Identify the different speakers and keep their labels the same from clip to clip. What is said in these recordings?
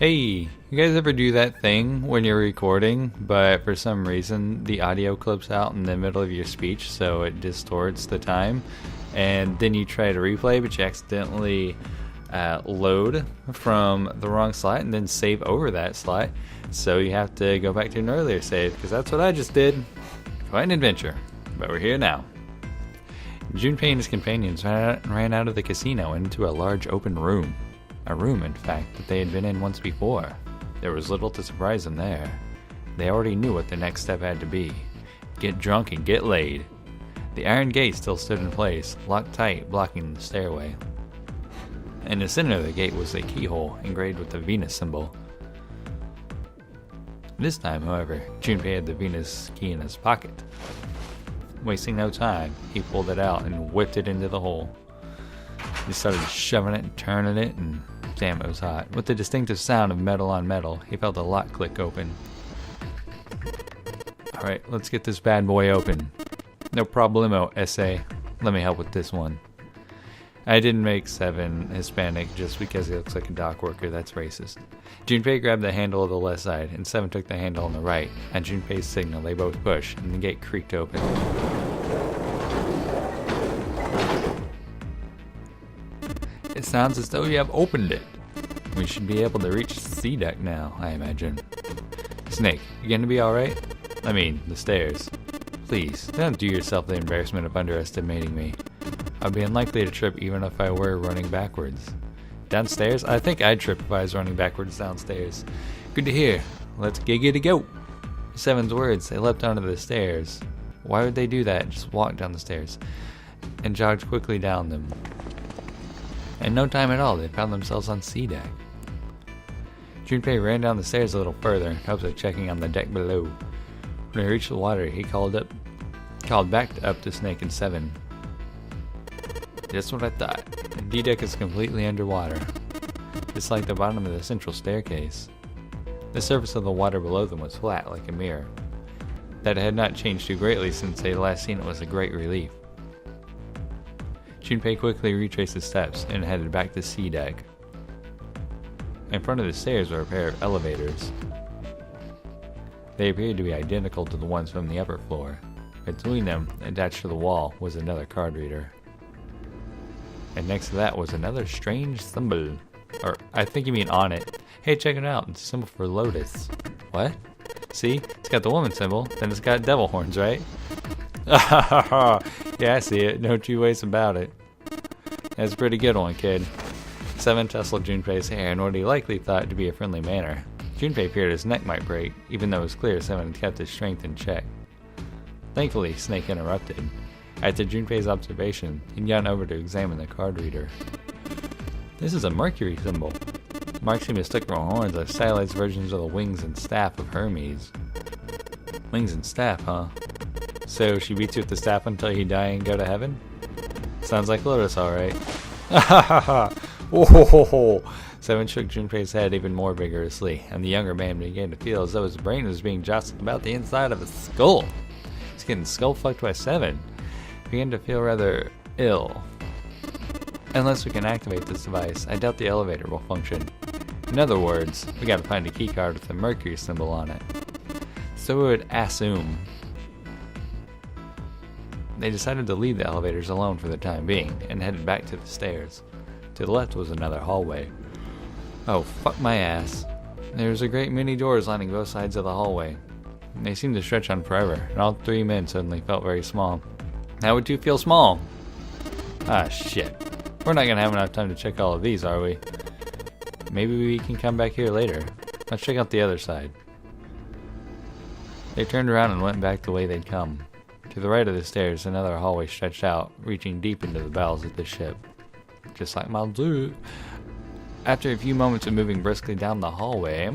Speaker 1: Hey, you guys ever do that thing when you're recording, but for some reason the audio clips out in the middle of your speech, so it distorts the time, and then you try to replay, but you accidentally load from the wrong slot and then save over that slot, so you have to go back to an earlier save, because that's what I just did. Quite an adventure, but we're here now. Junpei and his companions ran out of the casino into a large open room. A room, in fact, that they had been in once before. There was little to surprise them there. They already knew what the next step had to be. Get drunk and get laid. The iron gate still stood in place, locked tight, blocking the stairway. In the center of the gate was a keyhole engraved with the Venus symbol. This time, however, Junpei had the Venus key in his pocket. Wasting no time, he pulled it out and whipped it into the hole. He started shoving it and turning it, and damn, it was hot. With the distinctive sound of metal on metal, he felt the lock click open. Alright, let's get this bad boy open. No problemo, SA. Let me help with this one. I didn't make 7 Hispanic just because he looks like a dock worker. That's racist. Junpei grabbed the handle of the left side, and 7 took the handle on the right. At Junpei's signal, they both pushed, and the gate creaked open. It sounds as though you have opened it. We should be able to reach C deck now, I imagine. Snake, you gonna be alright? I mean, the stairs. Please, don't do yourself the embarrassment of underestimating me. I'd be unlikely to trip even if I were running backwards. Downstairs? I think I'd trip if I was running backwards downstairs. Good to hear. Let's giggity go. 7's words, they leapt onto the stairs. Why would they do that? Just walk down the stairs. And jogged quickly down them. In no time at all, they found themselves on C deck. Junpei ran down the stairs a little further in hopes of checking on the deck below. When he reached the water, he called back up to Snake and 7. Just what I thought. D deck is completely underwater. It's like the bottom of the central staircase. The surface of the water below them was flat like a mirror. That had not changed too greatly since they had last seen it was a great relief. Junpei quickly retraced his steps and headed back to C deck. In front of the stairs were a pair of elevators. They appeared to be identical to the ones from the upper floor. Between them, attached to the wall, was another card reader. And next to that was another strange symbol. Or, I think you mean on it. Hey, check it out. It's a symbol for Lotus. What? See? It's got the woman symbol, then it's got devil horns, right? Yeah, I see it. No two ways about it. That's a pretty good one, kid. 7 tussled Junpei's hair in what he likely thought to be a friendly manner. Junpei feared his neck might break, even though it was clear 7 had kept his strength in check. Thankfully, Snake interrupted. After Junpei's observation, he'd gone over to examine the card reader. This is a Mercury symbol. Marks seem mistook for horns are stylized versions of the wings and staff of Hermes. Wings and staff, huh? So she beats you with the staff until you die and go to heaven? Sounds like Lotus, alright. Whoa! 7 shook Junpei's head even more vigorously, and the younger man began to feel as though his brain was being jostled about the inside of his skull. He's getting skull fucked by 7. He began to feel rather ill. Unless we can activate this device, I doubt the elevator will function. In other words, we gotta find a keycard with the Mercury symbol on it. So we would assume. They decided to leave the elevators alone for the time being, and headed back to the stairs. To the left was another hallway. Oh, fuck my ass. There was a great many doors lining both sides of the hallway. They seemed to stretch on forever, and all 3 men suddenly felt very small. How would you feel small? Ah, shit. We're not gonna have enough time to check all of these, are we? Maybe we can come back here later. Let's check out the other side. They turned around and went back the way they'd come. To the right of the stairs, another hallway stretched out, reaching deep into the bowels of the ship. Just like Malzu. After a few moments of moving briskly down the hallway,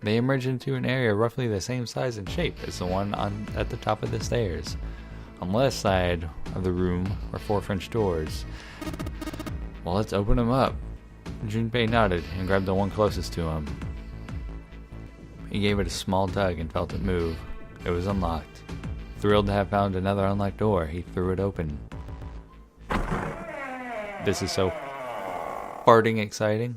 Speaker 1: they emerged into an area roughly the same size and shape as the one at the top of the stairs. On the left side of the room were 4 French doors. Well, let's open them up. Junpei nodded and grabbed the one closest to him. He gave it a small tug and felt it move. It was unlocked. Thrilled to have found another unlocked door, he threw it open. This is so farting exciting.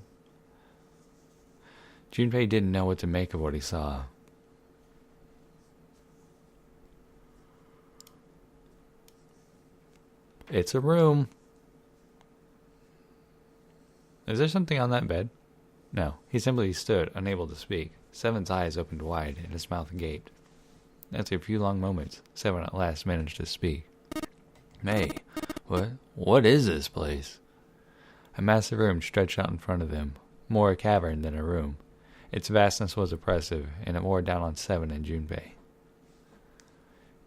Speaker 1: Junpei didn't know what to make of what he saw. It's a room. Is there something on that bed? No, he simply stood, unable to speak. Seven's eyes opened wide and his mouth gaped. After a few long moments, Seven at last managed to speak. Hey, what is this place? A massive room stretched out in front of them, more a cavern than a room. Its vastness was oppressive, and it wore down on Seven and Junpei.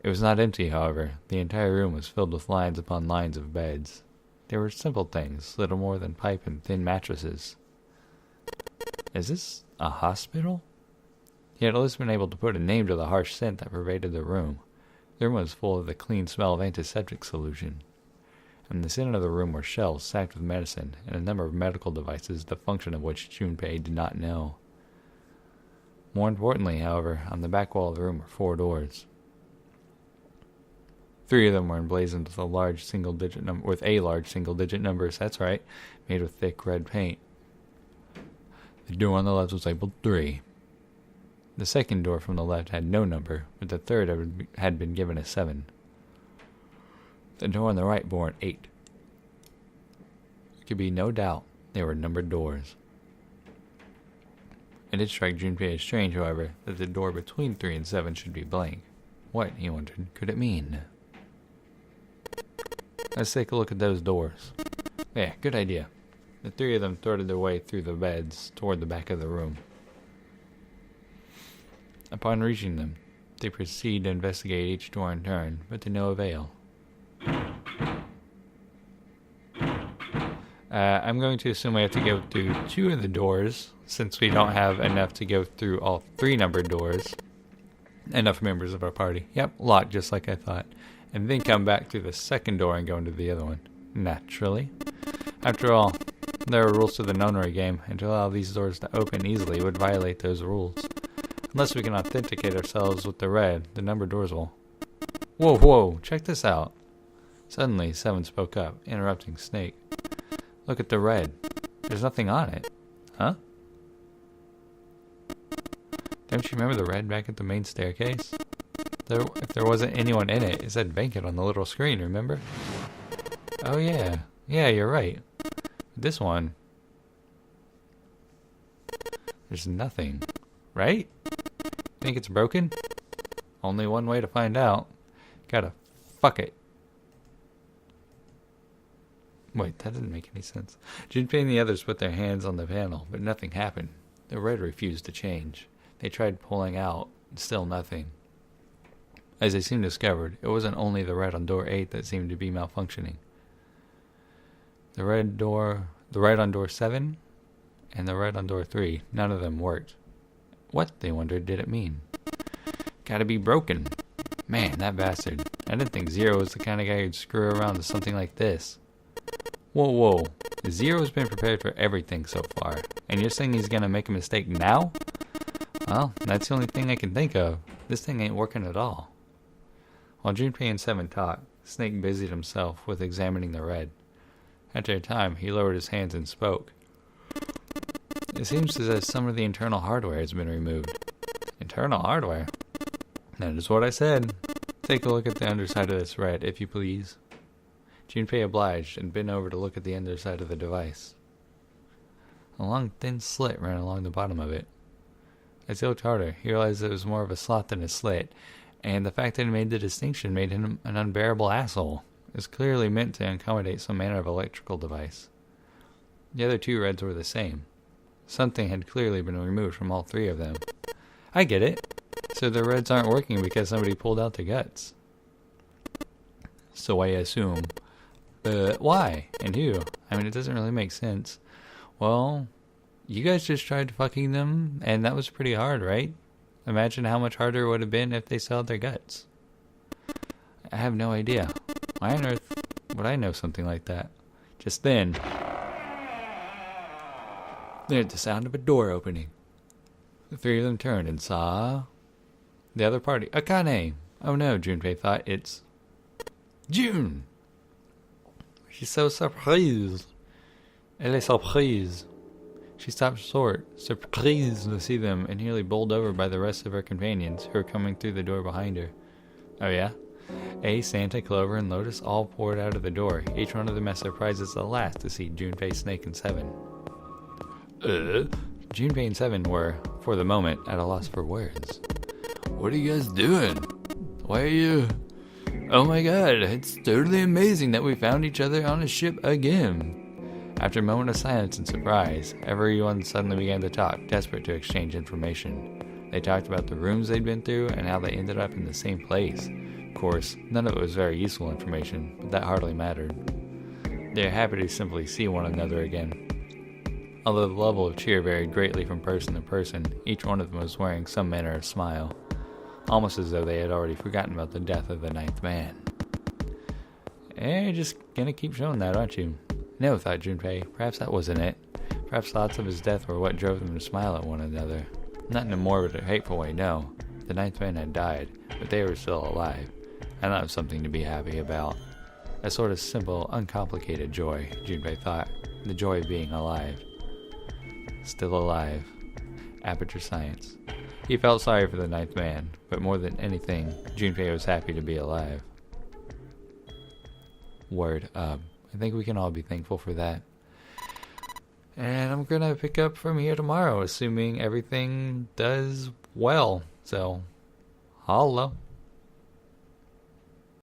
Speaker 1: It was not empty, however. The entire room was filled with lines upon lines of beds. They were simple things, little more than pipe and thin mattresses. Is this a hospital? He had at least been able to put a name to the harsh scent that pervaded the room. The room was full of the clean smell of antiseptic solution. In the center of the room were shelves stacked with medicine and a number of medical devices, the function of which Junpei did not know. More importantly, however, on the back wall of the room were 4 doors. 3 of them were emblazoned with a large single-digit numbers. That's right, made with thick red paint. The door on the left was labeled 3. The second door from the left had no number, but the third had been given a 7. The door on the right bore an 8. There could be no doubt they were numbered doors. It did strike Junpei as strange, however, that the door between 3 and 7 should be blank. What, he wondered, could it mean? Let's take a look at those doors. Yeah, good idea. The 3 of them threaded their way through the beds toward the back of the room. Upon reaching them, they proceed to investigate each door in turn, but to no avail. I'm going to assume we have to go through 2 of the doors, since we don't have enough to go through all 3 numbered doors. Enough members of our party. Yep, locked just like I thought. And then come back through the second door and go into the other one. Naturally. After all, there are rules to the nonary game, and to allow these doors to open easily would violate those rules. Unless we can authenticate ourselves with the red, the numbered doors will... Whoa, check this out. Suddenly, Seven spoke up, interrupting Snake. Look at the red. There's nothing on it. Huh? Don't you remember the red back at the main staircase? If there wasn't anyone in it, it said vacant on the little screen, remember? Oh yeah. Yeah, you're right. This one... There's nothing. Right? Think it's broken? Only one way to find out. Gotta fuck it. Wait, that didn't make any sense. Junpei and the others put their hands on the panel, but nothing happened. The red refused to change. They tried pulling out, still nothing. As they soon discovered, it wasn't only the red on door 8 that seemed to be malfunctioning. The red on door 7 and the red on door 3, none of them worked. What, they wondered, did it mean? Gotta be broken. Man, that bastard. I didn't think Zero was the kind of guy who'd screw around with something like this. Whoa. Zero's been prepared for everything so far, and you're saying he's gonna make a mistake now? Well, that's the only thing I can think of. This thing ain't working at all. While Junpei and Seven talked, Snake busied himself with examining the red. After a time, he lowered his hands and spoke. It seems as if some of the internal hardware has been removed. Internal hardware? That is what I said. Take a look at the underside of this red, if you please. Junpei obliged and bent over to look at the underside of the device. A long, thin slit ran along the bottom of it. As he looked harder, he realized it was more of a slot than a slit, and the fact that he made the distinction made him an unbearable asshole. It was clearly meant to accommodate some manner of electrical device. The other 2 reds were the same. Something had clearly been removed from all 3 of them. I get it. So the reds aren't working because somebody pulled out the guts. So I assume. But why? And who? I mean, it doesn't really make sense. Well, you guys just tried fucking them, and that was pretty hard, right? Imagine how much harder it would have been if they sold their guts. I have no idea. Why on earth would I know something like that? Just then, they heard the sound of a door opening. The 3 of them turned and saw the other party. Akane! Oh no, Junpei thought, it's June! She's so surprised. Elle est surprise. She stopped short, surprised to see them, and nearly bowled over by the rest of her companions, who were coming through the door behind her. Oh yeah? A, Santa, Clover, and Lotus all poured out of the door, each one of them as surprised as the last to see Junpei, Snake, and Seven. Junpei and Seven were, for the moment, at a loss for words. What are you guys doing? Why are you... Oh my god, it's totally amazing that we found each other on a ship again. After a moment of silence and surprise, everyone suddenly began to talk, desperate to exchange information. They talked about the rooms they'd been through and how they ended up in the same place. Of course, none of it was very useful information, but that hardly mattered. They were happy to simply see one another again. Although the level of cheer varied greatly from person to person, each one of them was wearing some manner of smile, almost as though they had already forgotten about the death of the ninth man. You're just gonna keep showing that, aren't you? No, thought Junpei, perhaps that wasn't it. Perhaps thoughts of his death were what drove them to smile at one another. Not in a morbid or hateful way, no. The ninth man had died, but they were still alive, and that was something to be happy about. A sort of simple, uncomplicated joy, Junpei thought. The joy of being alive. Still alive. Aperture Science. He felt sorry for the ninth man, but more than anything, Junpei was happy to be alive. Word up. I think we can all be thankful for that. And I'm gonna pick up from here tomorrow, assuming everything does well. So, holla.